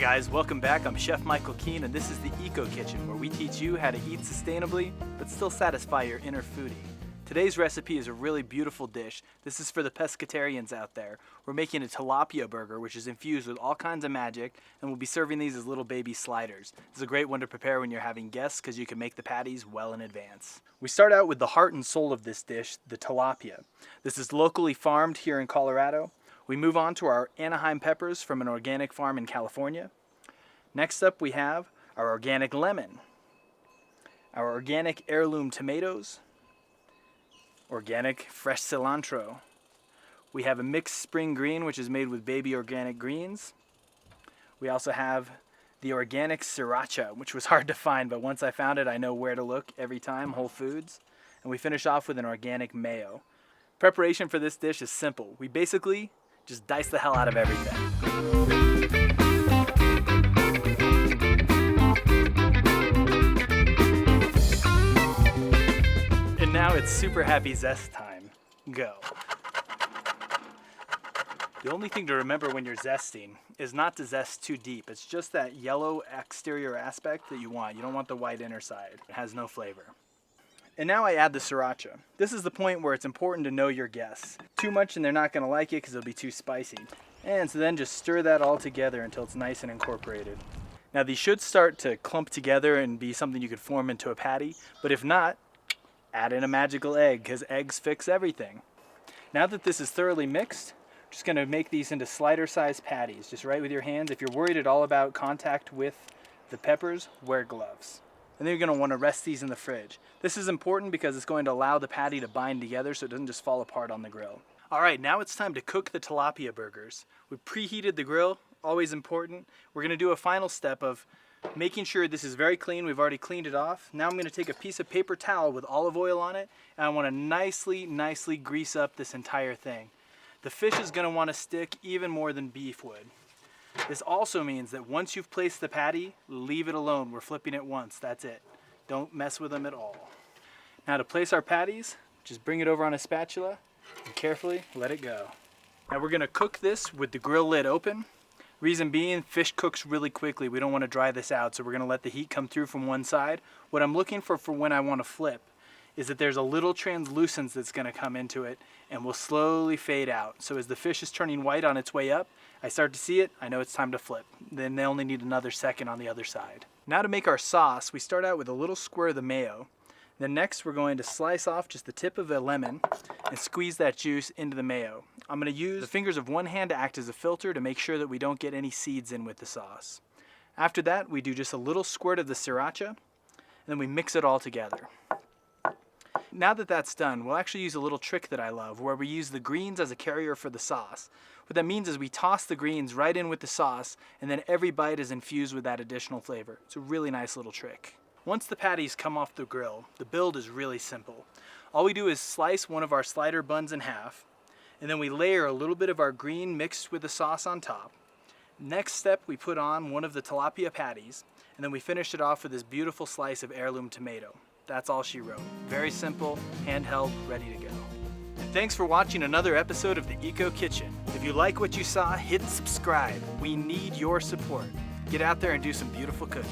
Hi guys, welcome back. I'm Chef Michael Keane and this is the Eco Kitchen, where we teach you how to eat sustainably but still satisfy your inner foodie. Today's recipe is a really beautiful dish. This is for the pescatarians out there. We're making a tilapia burger, which is infused with all kinds of magic, and we'll be serving these as little baby sliders. This is a great one to prepare when you're having guests because you can make the patties well in advance. We start out with the heart and soul of this dish, the tilapia. This is locally farmed here in Colorado. We move on to our Anaheim peppers from an organic farm in California. Next up we have our organic lemon, our organic heirloom tomatoes, organic fresh cilantro. We have a mixed spring green, which is made with baby organic greens. We also have the organic sriracha, which was hard to find, but once I found it, I know where to look every time, Whole Foods. And we finish off with an organic mayo. Preparation for this dish is simple. We basically just dice the hell out of everything. And now it's super happy zest time. Go. The only thing to remember when you're zesting is not to zest too deep. It's just that yellow exterior aspect that you want. You don't want the white inner side. It has no flavor. And now I add the sriracha. This is the point where it's important to know your guests. Too much and they're not going to like it because it'll be too spicy. And so then just stir that all together until it's nice and incorporated. Now these should start to clump together and be something you could form into a patty, but if not, add in a magical egg because eggs fix everything. Now that this is thoroughly mixed, I'm just going to make these into slider-sized patties, just right with your hands. If you're worried at all about contact with the peppers, wear gloves. And then you're going to want to rest these in the fridge. This is important because it's going to allow the patty to bind together so it doesn't just fall apart on the grill. All right, now it's time to cook the tilapia burgers. We've preheated the grill, always important. We're going to do a final step of making sure this is very clean. We've already cleaned it off. Now I'm going to take a piece of paper towel with olive oil on it, and I want to nicely grease up this entire thing. The fish is going to want to stick even more than beef would. This also means that once you've placed the patty, leave it alone. We're flipping it once, that's it. Don't mess with them at all. Now to place our patties, just bring it over on a spatula and carefully let it go. Now we're gonna cook this with the grill lid open. Reason being, fish cooks really quickly. We don't wanna dry this out, so we're gonna let the heat come through from one side. What I'm looking for when I wanna flip is that there's a little translucence that's gonna come into it and will slowly fade out. So as the fish is turning white on its way up, I start to see it, I know it's time to flip. Then they only need another second on the other side. Now to make our sauce, we start out with a little square of the mayo. Then next we're going to slice off just the tip of a lemon and squeeze that juice into the mayo. I'm going to use the fingers of one hand to act as a filter to make sure that we don't get any seeds in with the sauce. After that, we do just a little squirt of the sriracha, and then we mix it all together. Now that that's done, we'll actually use a little trick that I love, where we use the greens as a carrier for the sauce. What that means is we toss the greens right in with the sauce, and then every bite is infused with that additional flavor. It's a really nice little trick. Once the patties come off the grill, the build is really simple. All we do is slice one of our slider buns in half, and then we layer a little bit of our green mixed with the sauce on top. Next step, we put on one of the tilapia patties, and then we finish it off with this beautiful slice of heirloom tomato. That's all she wrote. Very simple, handheld, ready to go. And thanks for watching another episode of the Eco Kitchen. If you like what you saw, hit subscribe. We need your support. Get out there and do some beautiful cooking.